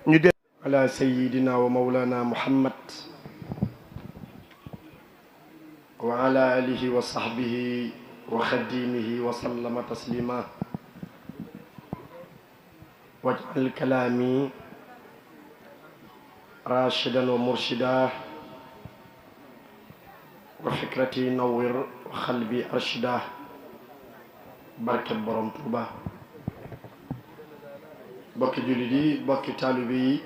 ñu de ala sayyidina wa mawlana muhammad wa ala alihi wa sahbihi wa khadimihi wa sallama taslima waj'al kalami rashidan wa murshida wa fikrati nawwir wa qalbi arshida barkat borom Tuuba bokki jullit yi bokki taalibe yi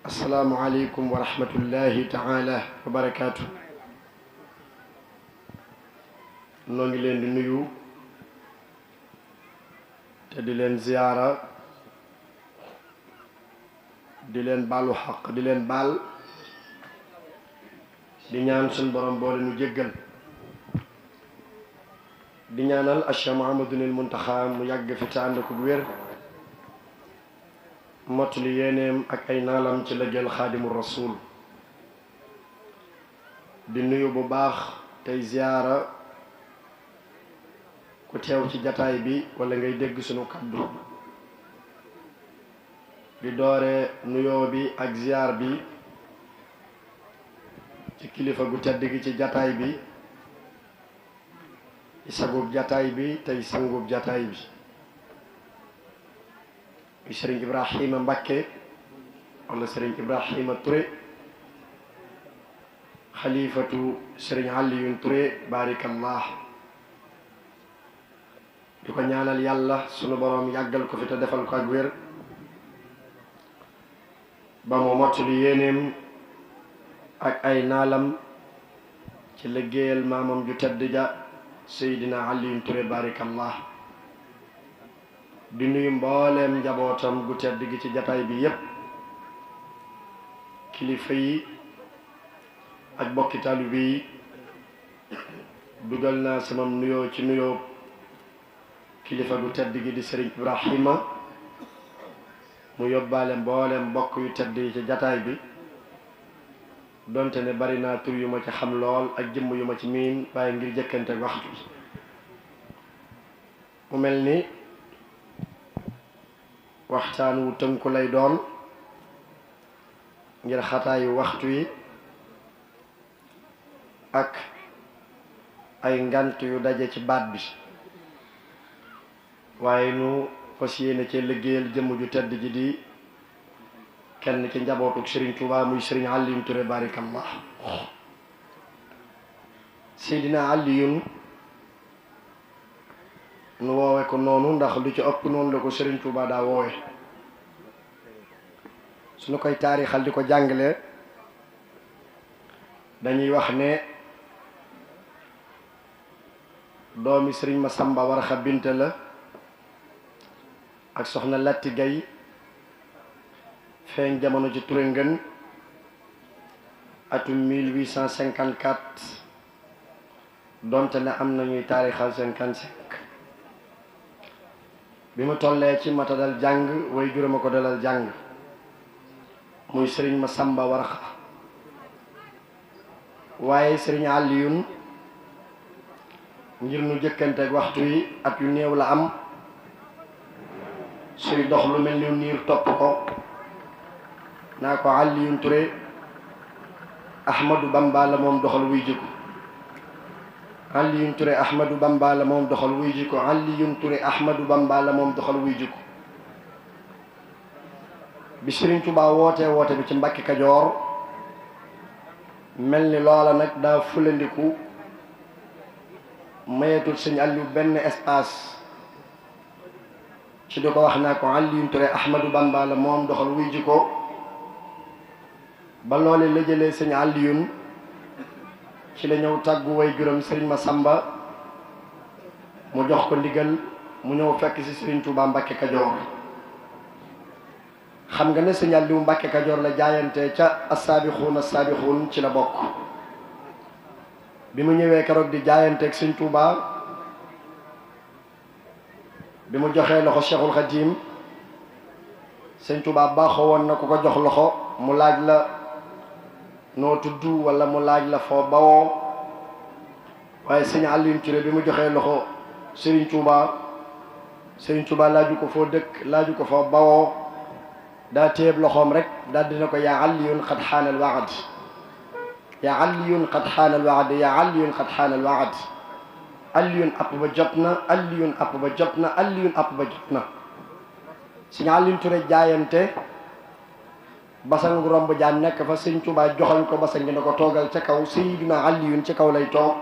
assalaamu aleykum wa rahmatullahi taala wa barakaatu noo ngi leen di nuyu te di leen ziyaara di leen baalu xaq di leen baal di ñaan suñ borom boole nu jéggal di ñaanal Cheikh Mouhamadoul Mountakha mu yàgg fi te ànd ak wér mottali yéeneem ak ay naalam ci liggéeyal Xaadimu Rasuul di nuyu bu baax tey ziyaara ku teew ci jataay bi wala ngay dégg sunu kàddu di doore nuyoo bi ak ziyaar bi ci kilifa gu tedd gi ci jataay bi ci sagub jataay bi tey sangub jataay bi sëriñ Ibrahima Mbakke wala sëriñ Ibrahima Touré xalifatu sëriñ Aliyun Touré barikallah di ko ñaanal yàlla sunu boroom yàggal ko fi te defal ko ak wér ba mu mottali yéeneem ak ay naalam ci liggéeyal maamam ju tedd ja Seydina Aliyun Touré barikallah di nuyu mbooleem njabootam gu tedd gi ci jataay bi yépp kilifa yi ak bokki taalibe yi dugal naa sama nuyoo ci nuyoo kilifa gu tedd gi di Sëriñ Ibrahima mu yóbbaale mbooleem mbokk yu tedd yi ci jataay bi donte ne bari naa tur yu ma ci xam lool ak jëmm yu ma ci miin waaye ngir jëkkante waxtu mu mel ni waxtaan wu tënku lay doon ngir xataayu waxtu yi ak ay ngant yu daje ci baat bi waaye nu fas yéene ci liggéeyal jëmm ju tedd ji di kenn ci njabootuk Serigne Touba muy Serigne Aliyun Touré barikallah Seydina Aliyun nu woowe ko noonu ndax lu ci ëpp noonu la ko Serigne Touba daa woowe suñu koy taarixal di ko jàngale dañuy wax ne doomi Serigne Masamba Waraxa Binte la ak soxna Latti Gay feeñ jamono ci Touré ngën atum 1854 donte ne am nañuy taarixal 55 bi mu tollee ci mata dal jàng way juróom a ko dalal jàng muy Sëriñ Masamba Waraxa waaye Sëriñ Aliyun ngir nu jëkkanteeg waxtu yi at yu néew la am suy dox lu mel ni niir topp ko naa ko Aliyun Touré Ahmadou Bamba la moom doxal wuy jiko Aliyun Touré Ahmadou Bamba la moom doxal wuy jiko Aliyun Touré Ahmadou Bamba la moom doxal wuy jiko bi Serigne Touba woote bi ci Mbàkke Kajoor mel ni loola nag daa fulandiku mayetul Sëñ Aliou benn espace ci di ko wax naa ko Aliyun Touré Ahmadou Bamba la moom doxal wuy jiko ba loole la jëlee Sëñ Aliyun ci la ñëw tàggu way juróom Sëriñ Masamba mu jox ko ndigal mu ñëw fekk ci Sëriñ Touba Mbàkke Kajoor xam nga ne Sëñ Aliou Mbàkke Kajoor la jaayante ca as-saabixuun ci la bokk bi mu ñëwee keroog di jaayanteeg Sëñ Touba bi mu joxee loxo Cheikhul Khadim Sëñ Touba baaxoo woon na ku ko jox loxo mu laaj la noo tudd wala mu laaj la foo bawoo waaye Sëñ Aliyun Touré bi mu joxee loxo Serigne Touba Sëriñ Tuubaa laaju ko foo dëkk laaju ko foo bawoo daa téeb loxoom rek daal dina ko yaa aliyun qad xaana al waad yaa aliyun qad xaana al waad yaa aliyun qad xaana al waad aliyun app ba jot na aliyun app ba jot na aliyun app ba jot na Sëriñ Alioune Touré jaayante basang romb jaan nekk fa Sëriñ Tuubaa joxoñ ko basang gi ne ko toogal ca kaw Seydina Aliyun ca kaw lay toog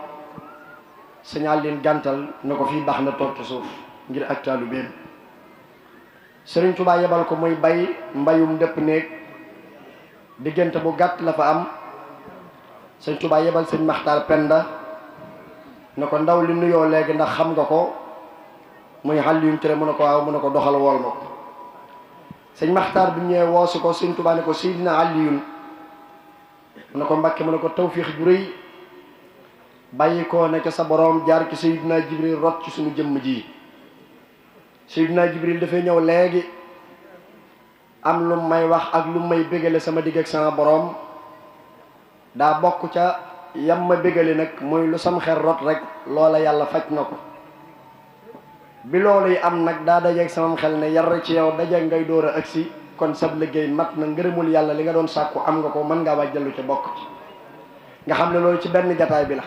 Sëriñ Alioune gàntal ne ko fii baax na toog ci suuf ngir ak taalu benn Sëriñ Tuubaa yebal ko muy bay mbayum dëpp néeg diggante bu gàtt la fa am Sëriñ Tuubaa yebal Sëriñ Maxtaar Penda ne ko ndaw li nuyoo léegi ndax xam nga ko muy Alioune Touré mu ne ko waaw mu ne ko doxal wool ma ko Sëriñ Maxtaar bi ñëwee woosu ko Sëriñ Tuubaa ne ko Seydina Aliyun mu ne ko Mbàkke mu ne ko tawfiix ju rëy bàyyi ko ne ca sa boroom jaar ci Seydina Jibril rot ci suñu jëmm ji Seydina Jibril dafay ñëw léegi am lu may wax ak lu may bégale sama digg ak sama boroom daa bokk ca yam ma bégale nag mooy lu sam xel rot rek loola yàlla faj na ko bi loolu yi am nag daa dajeeg sama xel ne yar ci yow dajeeg ngay door a agsi kon sab liggéey mat na ngërëmul yàlla li nga doon sàkku am nga ko mën ngaa wàjjalu ca bokk ci nga xam ne loolu ci benn jataay bi la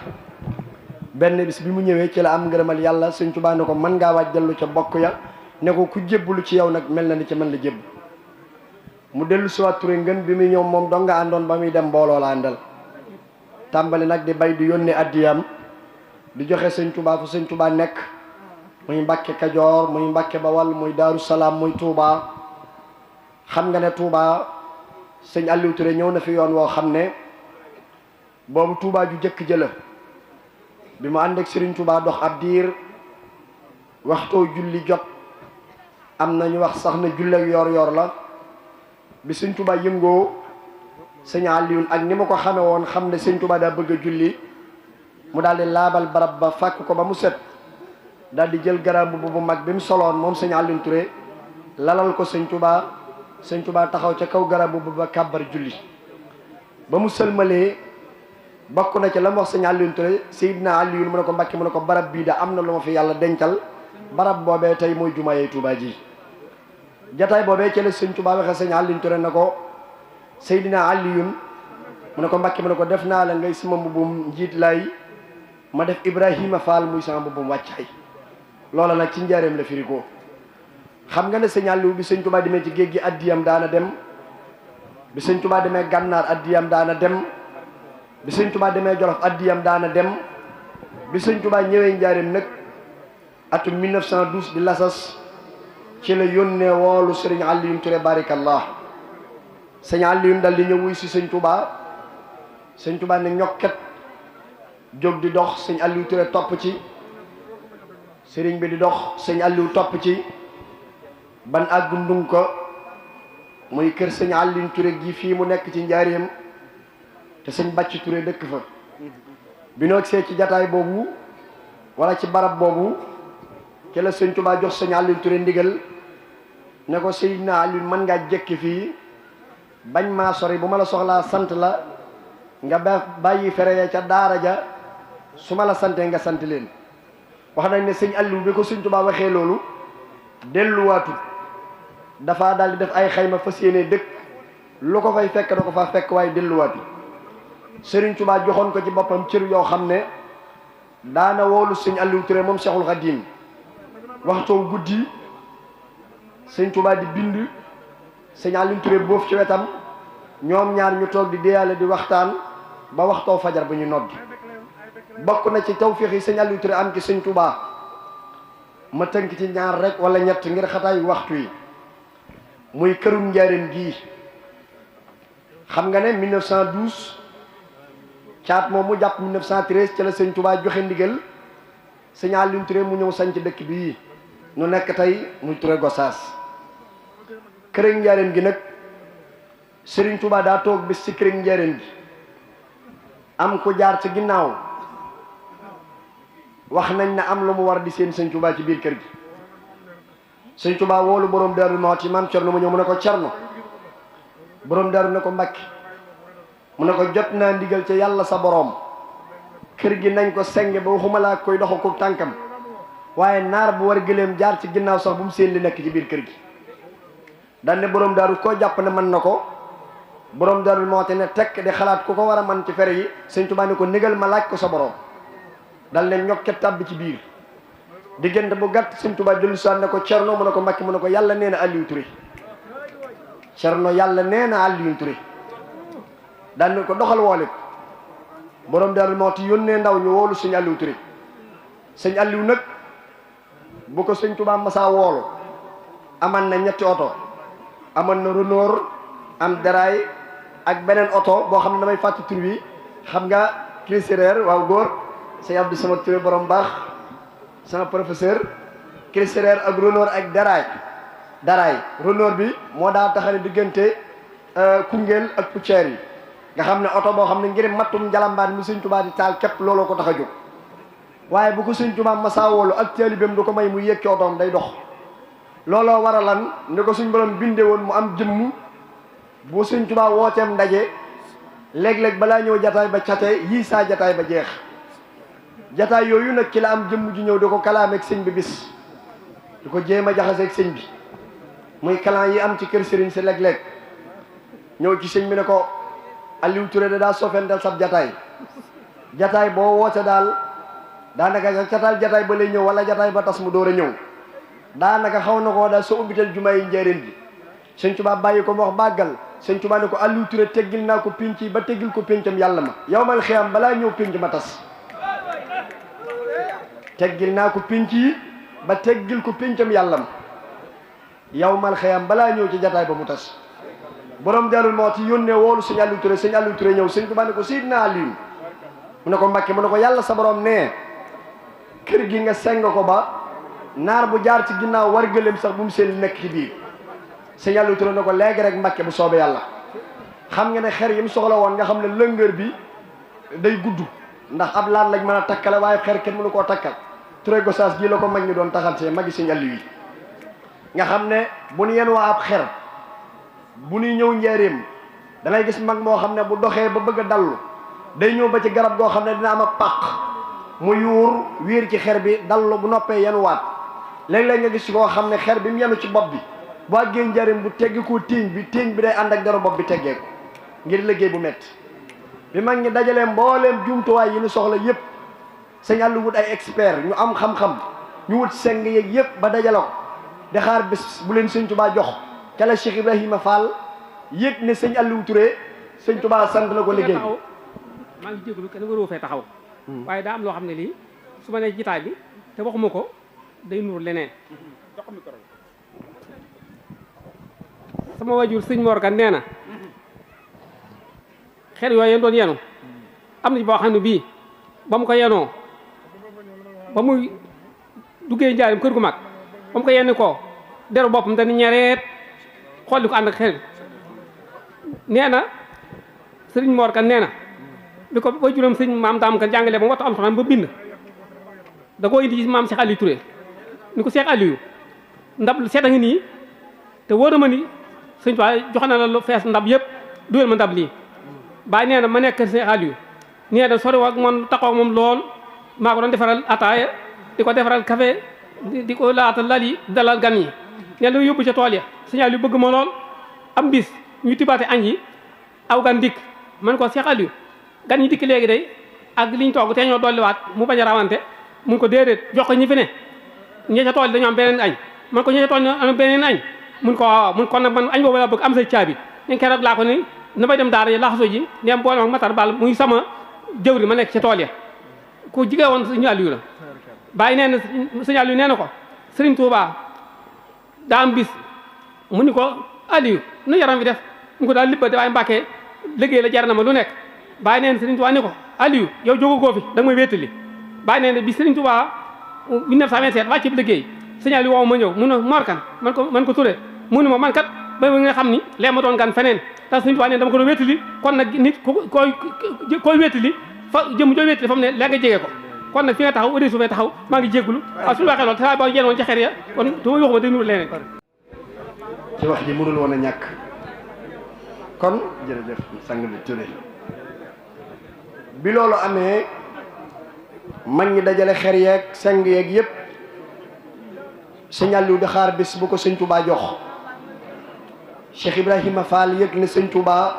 benn bis bi mu ñëwee ci la am ngërëmal yàlla Sëriñ Tuubaa ne ko mën ngaa wàjjalu ca bokk ya ne ko ku jébbalu ci yow nag mel na ni ci mën la jébb mu dellu siwaat Touré ngën bi muy ñëw moom dong nga àndoon ba muy dem mbooloo la àndal tàmbali nag di bay di yónni addiyam di joxe Sëriñ Tuubaa fu Sëriñ Tuubaa nekk muy Mbàkke Kajoor muy Mbàkke Bawal muy Daaru Salaam muy Touba xam nga ne Touba Sëriñ Aliou Touré ñëw na fi yoon woo xam ne boobu Touba ju jëkk jëla bi mu ànd ak Sëriñ Tuubaa dox ab diir waxtoo julli jot am na ñu wax sax na julleek yor yor la bi Sëriñ Tuubaa yëngoo Sëriñ Aliou ak ni ma ko xame woon xam ne Sëriñ Tuubaa daa bëgg a julli mu daal di laabal barab ba fàkk ko ba mu set daal di jël garab bu mag bi mu soloon moom Sëriñ Alioune Touré lalal ko Sëriñ Tuubaa taxaw ca kaw garab bu ba kàbbar julli ba mu sëlmalee bokk na ci la mu wax Sëriñ Alioune Touré Seydina Alioune mu ne ko Mbàkke mu ne ko barab bii da am na lu ma fi yàlla dencal barab boobee tey mooy jumaayee Touba ji jataay boobee ci la Sëriñ Tuubaa waxee Sëriñ Alioune Touré na ko Seydina Alioune mu ne ko Mbàkke mu ne ko def naa la ngay sama mbubbum njiit lay ma def Ibrahima Fall muy sama mbubbum wàccaay loola nag ci njaareem la firi ko xam nga ne Sëriñ Aliou bi Sëriñ Tuubaa demee ci géej gi addiyam daana dem bi Sëriñ Tuubaa demee gànnaar addiyam daana dem bi Sëriñ Tuubaa demee Jolof addiyam daana dem bi Sëriñ Tuubaa ñëwee njaareem nag atum 1912 di lasas ci la yónnee woolu Sëriñ Alioune Touré barikallah Sëriñ Alioune dal di ñëw wuy si Sëriñ Tuubaa Sëriñ Tuubaa ne ñokket jóg di dox Sëriñ Aliou Touré topp ci sëriñ bi di dox Sëriñ Aliou topp ci ban àggu ndung ko muy kër Sëriñ Alioune Touré gi fii mu nekk ci njaareem te Sëriñ Bàcc Touré dëkk fa bi noo gisee ci jataay boobu wala ci barab boobu ci la Sëriñ Tuubaa jox Sëriñ Alioune Touré ndigal ne ko Seydina Alioune mën ngaa jekki fii bañ maa sori bu ma la soxlaa sant la nga bàyyi fere ya ca daara ja su ma la santee nga sant leen wax nañ ne Sëriñ Aliou bi ko Sëriñ Tuubaa waxee loolu delluwaatu dafa daal di def ay xayma fas yéene dëkk lu ko fay fekk da ko fa fekk waaye delluwaatu Sëriñ Tuubaa joxoon ko ci boppam cër yoo xam ne daana woolu Sëriñ Aliou Touré moom Cheikhul Khadim waxtoo guddi Sëriñ Tuubaa di bind Sëriñ Alioune Touré boofu ci wetam ñoom ñaar ñu toog di déyale di waxtaan ba waxtoo fajar bu ñu nodd bokk na ci tawfiix yi Sëriñ Alioune Touré am ci Sëriñ Tuubaa ma tënk ci ñaar rek wala ñett ngir xataayu waxtu yi muy kërum njaareem gii xam nga ne 1912 caat moom mu jàpp 1913 ci la Sëriñ Tuubaa joxe ndigal Sëriñ Alioune Touré mu ñëw sañ ci dëkk bii nu nekk tey muy Touré Gossas këram njaareem gi nag Sëriñ Tuubaa daa toog bis ci këram njaareem gi am ku jaar ci ginnaaw wax nañ ne am lu mu war di seen Sëriñ Tuubaa ci biir kër gi Sëriñ Tuubaa woolu borom Daaru Muxti maam Cerno mu ñëw mu ne ko Cerno borom Daaru ne ko Mbàkke mu ne ko jot naa ndigal ca yàlla sa borom kër gi nañ ko senge ba waxuma laa koy doxa ko tànkam waaye naar bu war gëléem jaar ci ginnaaw sax bu mu seen li nekk ci biir kër gi daan ne borom daaru koo jàpp ne mën na ko borom daaru moo te ne tekk di xalaat ku ko war a man ci fere yi sëñ Tuubaa ne ko négal ma laaj ko sa borom dal ne ñokket tàbbi ci biir diggante bu gàtt sëñ Tuubaa dellu ne ko Cerno mu ne ko Mbàkke mu ne ko yàlla nee na Aliou Touré Cerno yàlla nee na Aliou Touré daan ne ko doxal woole ko borom daaru moo te yónnee ndaw ñu woolu sëñ Aliou Touré sëñ Aliou nag bu ko sëñ Tuubaa masaa woolu aman na ñetti oto aman na Renault am daraay ak beneen oto boo xam ne damay fàtte tur wi xam nga Chrysler waaw góor sëñ Abdou sama Touré borom baax sama professeur Chrysler ak Renault ak daraay Renault bi moo daa taxale diggante Koungheul ak Pouchere yi nga xam ne oto boo xam ne ngir mattum njalambaan mi sëñ Tuubaa di taal képp looloo ko tax a jóg waaye bu ko sëñ Tuubaa masaa woolu ak taalibeem du ko may mu yëkki otoom day dox looloo waralan ni ko suñ borom binde woon mu am jëmm bu sëñ Tuubaa wooteem ndaje léeg-léeg balaa ñëw jataay ba cate yii saa jataay ba jeex jataay yooyu nag ci la am jëmm ju ñëw di ko kalaameeg sëñ bi bis di ko jéem a jaxaseeg sëñ bi muy kalaan yi am ci kër sëriñ si léeg-léeg ñëw ci sëñ bi ne ko Aliou Touré da daa sofentel sab jataay boo woote daal daanaka cataal jataay ba lay ñëw wala jataay ba tas mu door a ñëw daanaka xaw na koo daal soo ubbital jumaa yi njëriñ bi sëñ Tuubaa bàyyi ko mu wax bàggal sëñ Tuubaa ne ko Aliou Touré teggil naa ko pinc yi ba teggil ko pincam yàlla ma yow mal xiyam balaa ñëw pinc ma tas teggil naa ko pinc yi ba teggil ko pincam yàlla ma yow mal xiyam balaa ñëw ci jataay ba mu tas borom Daaru Muxti yónnee woolu sëñ Aliou Touré sëñ Aliou Touré ñëw sëñ Tuubaa ne ko Seydina Aliou mu ne ko Mbàkke mu ne ko yàlla sa borom nee kër gi nga seng ko ba naar bu jaar ci ginnaaw war gëléem sax bu mu seen nekk ci biir sëñ Aliou Touré ne ko léegi rek Mbàkke bu soobee yàlla xam nga ne xer yi mu soxla woon nga xam ne lëngër bi day gudd ndax ab laat lañ mën a takkale waaye xer kenn mënu koo takkal Touré Gossas gii la ko mag ñi doon taxal see magi sëñ Aliou yi nga xam ne bu nu yeen waa ab xer bu nuy ñëw njaareem da ngay gis mag moo xam ne bu doxee ba bëgg a dallu day ñëw ba ci garab goo xam ne dina am a pàq mu yuur wiir ci xer bi dallu bu noppee yenu waat léeg-léeg nga gis koo xam ne xer bi mu yenu ci bopp bi bu àggee njariñ bu teggi ko téeñ bi day ànd ak dara bopp bi teggee ko ngir liggéey bu metti bi mag ñi dajalee mbooleem jumtuwaay yi ñu soxla yëpp sëñ Aliou wut ay expert ñu am xam-xam ñu wut seng yeeg yëpp ba dajale ko di xaar bés bu leen sëñ Tuubaa jox ca la Cheikh Ibrahima Fall yëg ne sëñ Aliou Touré sëñ Tuubaa sant na ko liggéey maa ngi jégalu kenn waroo fee taxaw waaye daa am loo xam ne lii su ma nee jitaay bi te waxuma ko day nuur leneen sama wajur sëñ Mor Kan nee na xel yooyu yéen doon yenu am na ci boo xam ne bii ba mu ko yenoo ba muy duggee njaarim kër gu mag ba mu ko yenni ko deru boppam dañu ñareet xool di ko ànd ak xel nee na sëriñ Mor Kan nee na bi ko wajuram sëñ maam daam kan jàngalee ba mu wattu alxuraan ba bind da koo indi ci maam Cheikh Aliou Touré ni ko Cheikh Aliou ndab seet a ngi nii te wóor na ma ni sëñ Tuubaa jox na la lu fees ndab yëpp dugal ma ndab lii bàyyi nee na ma nekk Cheikh Aliou nee na sori ak moom taxaw moom lool maa ko doon defaral ataaya di ko defaral café di ko laata lal yi dalal gan yi nee na yóbbu ca tool ya sëñ Aliou bëgg ma lool am bis ñu tibaate añ yi aw gan dikk man ko Cheikh Aliou gan ñi dikk léegi day ak liñ togg te ñoo dolliwaat mu bañ a rawante mun ko déedéet jox ko ñi fi ne ñee ca tool dañoo am beneen añ man ko ñee ca tool am beneen añ mun ko waaw mun kon nag man añ boobu laa bëgg am say caabi ñu keroog laa ko ni na may dem daara yi laxaso ji neem boole mag matar bal muy sama jëwri ma nekk ca tool ya ku jigee woon sëñ Aliou la bàyyi nee na sëñ Aliou nee na ko Sëriñ Tuubaa daa am bis mu ni ko Aliou nu yaram bi def mu ko daal libbade waaye Mbàkke liggéey la jar na ma lu nekk bàyyi nee na Sëriñ Tuubaa ni ko Aliou yow jógagoo fi da nga may wéttali bàyyi nee na bi Sëriñ Tuubaa 1927 wàcc bi liggéey sëñ Aliou woow ma ñëw mu ne Mor Kan man ko Touré mu ne ma man kat ba nga xam ni lee ma doon gan feneen te Sëriñ Tuubaa nee dama ko doon wéttali kon nag nit koy wéttali fa jëm joo wéttali fa mu ne léegi nga jege ko kon nag fi nga taxaw ëri su fee taxaw maa ngi jéggulu waaw suñu waxee loolu te ba yenoon ci xer ya kon du ma waxuma day nuru leneen ci wax ji mënul woon a ñàkk kon jërëjëf sang bi Touré bi loolu amee mag ñi dajale xer yeeg seng yeeg yëpp sëñ Aliou di xaar bis bu ko sëñ Touba jox Cheikh Ibrahima Fall yëg ne sëñ Touba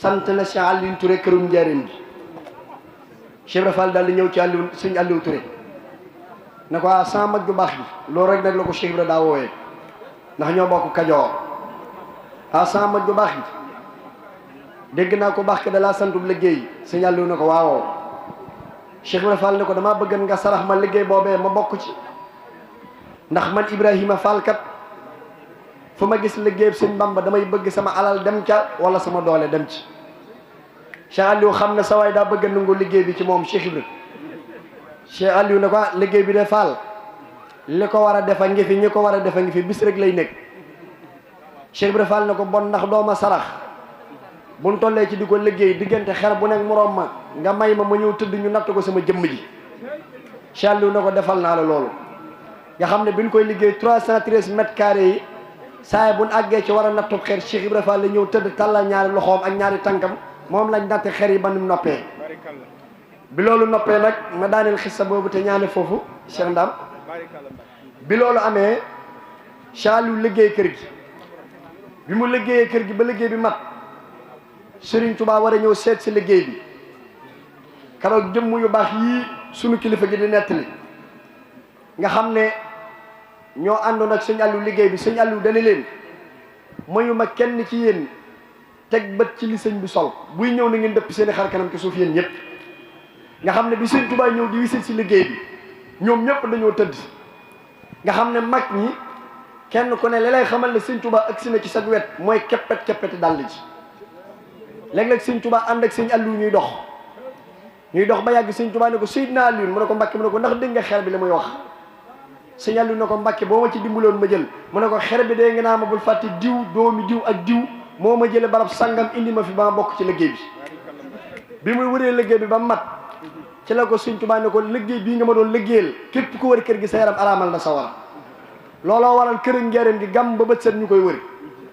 sant na Cheikh Aliou Touré kërum njëriñ bi Cheikh Ibrahima Fall daal di ñëw ci Aliou sëñ Aliou Touré ne ko sama mag ju baax bi loolu rek nag la ko Cheikh Ibrahima daa wooyee ndax ñoo bokk Kajoor sama mag ju baax bi dégg naa ko baax ke da laa santub liggéey sëñ Aliou ne ko waawoo Cheikh Ibrahima Fall ne ko damaa bëgg nga sarax ma liggéey boobee ma bokk ci ndax man Ibrahima Fall kat fu ma gis liggéey sëñ Bamba damay bëgg sama alal dem ca wala sama doole dem ci Cheikh Aliou xam ne sa waay daa bëgg nangu liggéey bi ci moom Cheikh Ibrahima Cheikh Aliou ne ko liggéey bi de Fall li ko war a defa ngi fi ñi ko war a defa ngi fi bis rek lay nekk Cheikh Ibrahima Fall ne ko bon ndax dooma sarax buñ tollee ci di ko liggéey diggante xer bu nekk moroom ma nga may ma ñëw tëdd ñu natt ko sama jëmm ji Cheikh Aliou ne ko defal naa la loolu nga xam ne bi ñu koy liggéey 313 mètres carrés yi saa bu ñu àggee ci war a nattub xer Cheikh Ibrahima Fall la ñëw tëdd tàllal ñaari loxoom ak ñaari tànkam moom lañ natt xer yi ba nu noppee bi loolu noppee nag ma daaneel xissa boobu te ñaane foofu Cheikh Ndam bi loolu amee Cheikh Aliou liggéey kër gi bi mu liggéeyee kër gi ba liggéey bi mat Serigne Touba war a ñëw seet si liggéey bi keroog jëmm yu baax yii sunu kilifa gi di nettali nga xam ne ñoo àndoon ak sëñ Aliou liggéey bi sëñ Aliou dana leen mayuma kenn ci yéen teg bët ci li sëñ bi sol buy ñëw na ngeen dëpp seeni xar kanam ci suuf yéen ñëpp nga xam ne bi sëñ Touba ñëw di wisit si liggéey bi ñoom ñëpp dañoo tëdd nga xam ne mag ñi kenn ku ne li lay xamal ne sëñ Touba agsi na ci sa wet mooy keppet keppeti dàll ji léeg-léeg sëñ Touba ànd ak sëñ Aliou ñuy dox ba yàgg sëñ Touba ne ko Seydina Aliou mu ne ko Mbàkke mu ne ko ndax dégg nga xeer bi li muy wax sëñ Aliou ne ko Mbàkke boo ma ci dimbaloon ma jël mu ne ko xeer bi dee nga naa ma bul fàtte diw doomi diw ak diw moo ma jële barab sangam indi ma fi ba ma bokk ci liggéey bi muy wëree liggéey bi ba mat ci la ko sëñ Touba ne ko liggéey bii nga ma doon liggéeyal képp ku wër kër gi sa yaram araamal na sawara looloo waral kër njëriñ gi gàmm ba bët set ñu koy wëri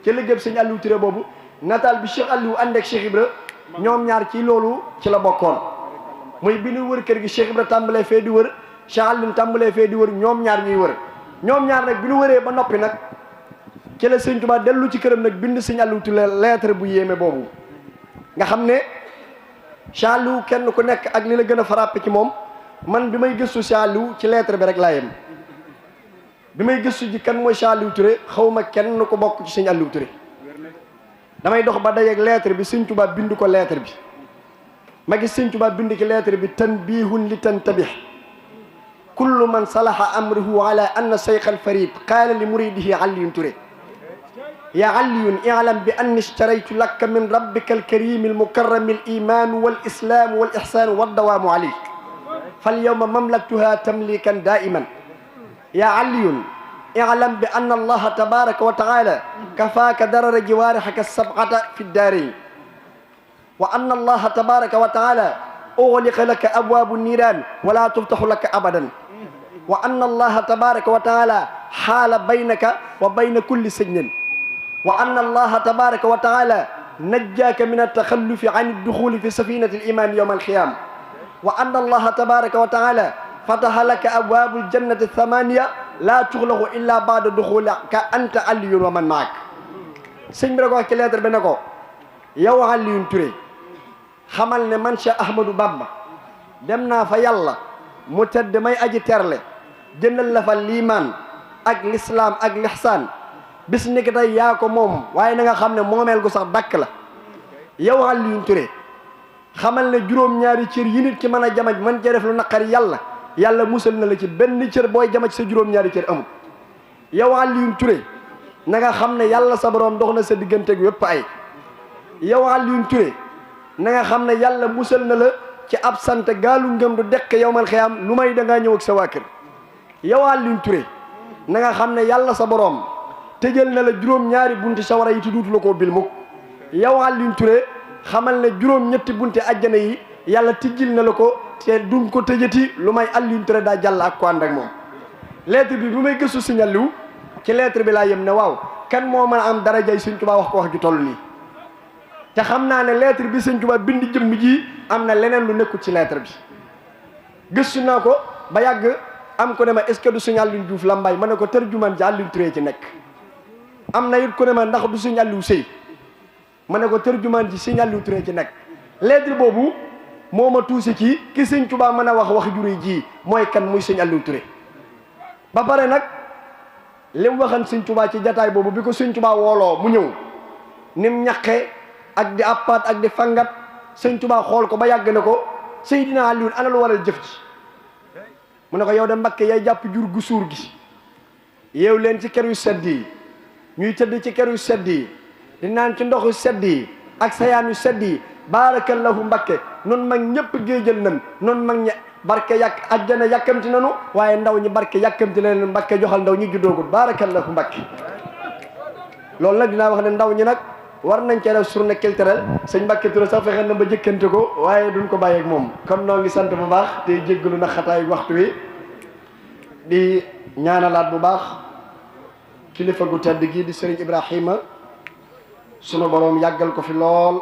ci liggéey bi sëñ Aliou Touré boobu nataal bi Cheikh Aliou ànd ak Cheikh Ibra ñoom ñaar ci loolu ci la bokkoon muy bi ñu wër kër gi Cheikh Ibra tàmbalee fee di wër Cheikh Aliou tàmbalee fee di wër ñoom ñaar ñuy wër ñoom ñaar nag bi ñu wëree ba noppi nag ci la sëñ Touba dellu ci këram nag bind sëñ Aliou Touré lettre bu yéeme boobu nga xam ne Cheikh Aliou kenn ku nekk ak li la gën a frappé ci moom man bi may gëstu Cheikh Aliou ci lettre bi rek laa yem bi may gëstu ji kan mooy Cheikh Aliou Touré xaw ma kenn ko bokk ci sëñ Aliou Touré damay dox ba dajeeg lettre bi sëñ Touba bind ko lettre bi ma gis sëñ Touba bind ci lettre bi tanbihun li tantabih kullu man salaha amruhu ala anna shaykh al farid qaala li muridihi Aliou Touré ya Aliou i'lam bi anni ishtaraytu laka min rabbika al karim al mukarram al iman wal islam wal ihsan wad dawam alayh fal yawma mamlaktuha tamlikan daiman ya Aliou اعلم بأن الله تبارك وتعالى كفاك درر جوارحك السبعة في الدارين وأن الله تبارك وتعالى أغلق لك أبواب النيران ولا تفتح لك أبدا وأن الله تبارك وتعالى حال بينك وبين كل سجن وأن الله تبارك وتعالى نجاك من التخلف عن الدخول في سفينة الإيمان يوم القيامة وأن الله تبارك وتعالى فتح لك أبواب الجنة الثمانية لا تغلق إلا بعد دخولك أنت علي ومن معك sëñ bi da ko wax ci lettre bi ne ko yow Aliou Touré xamal ne man Cheikh Ahmadou Bamba dem naa fa yàlla mu tedd may aji terle jëndal la fa liimaan ak lislaam ak lixsaan bis ni ki tey yaa ko moom waaye na nga xam ne moomeel gu sax dakk la yow Aliou Touré xamal ne juróom-ñaari cër yi nit ki mën a jamaj man cee def lu naqari yàlla musal na la ci benn cër booy jamaj sa juróom-ñaari cër amul yow Aliou Touré na nga xam ne yàlla sa borom dox na sa digganteeg wépp ay yow Aliou Touré na nga xam ne yàlla musal na la ci ab sant gaalu ngëm du dekk yowmal xiyaam lu may da ngaa ñëw ak sa waa kër yow Aliou Touré na nga xam ne yàlla sa borom tëjal na la juróom-ñaari bunti sawara yi te duutu la koo bil mukk yow Aliou Touré xamal ne juróom-ñetti bunti àjjana yi yàlla tijjil na la ko te duñ ko tëjati lu may Aliou Touré daa jàll ak ko ànd ak moom lettre bi bu may gëstu si Aliou ci lettre bi laa yem ne waaw kan moo mën a am darajay Sëñ Tuubaa wax ko wax ju toll nii te xam naa ne lettre bi Sëñ Tuubaa bind jëmm ji am na leneen lu nekkul ci lettre bi gëstu naa ko ba yàgg am ko ne ma est-ce que du Sëñ Aliou Diouf Lambaye ma ne ko tërjumaan ji Aliou Touré ci nekk am na it ku ne ma ndax du Sëñ Aliou Sey ma ne ko tërjumaan ji Sëñ Aliou Touré ci nekk lettre boobu moo ma tuusi ci ki Sëñ Tuubaa mën a wax jure ji mooy kan muy Sëñ Aliou Touré ba pare nag li mu waxan Sëñ Tuubaa ci jataay boobu bi ko Sëñ Tuubaa wooloo mu ñëw nim ñaqe ak di appaat ak di fangat Sëñ Tuubaa xool ko ba yàgg na ko Seydina Aliou ana lu waral jëf ji mu ne ko yow de Mbakke yaay jàpp jur gu suur gi yeew leen ci kër yu sedd yi ñuy tëdd ci kër yu sedd yi di naan ci ndoxu sedd yi ak sayaan yu sedd yi baarakallahu Mbakke noonu mag ñëpp géejal nan noonu mag ña barke yàq ajjana yàkkamti nanu waaye ndaw ñi barke yàkkamti leen Mbakke joxal ndaw ñi juddoogul baarakallahu Mbakke loolu nag dinaa wax ne ndaw ñi nag war nañ cee def journée culturelle sëñ Mbakke Touré sax fexe na ba jëkkante ko waaye duñ ko bàyyeeg moom kon noo ngi sant bu baax te jéggalu na xataay waxtu wi di ñaanalaat bu baax kilifa gu tedd gi di Serigne Ibrahima sunu borom yàggal ko fi lool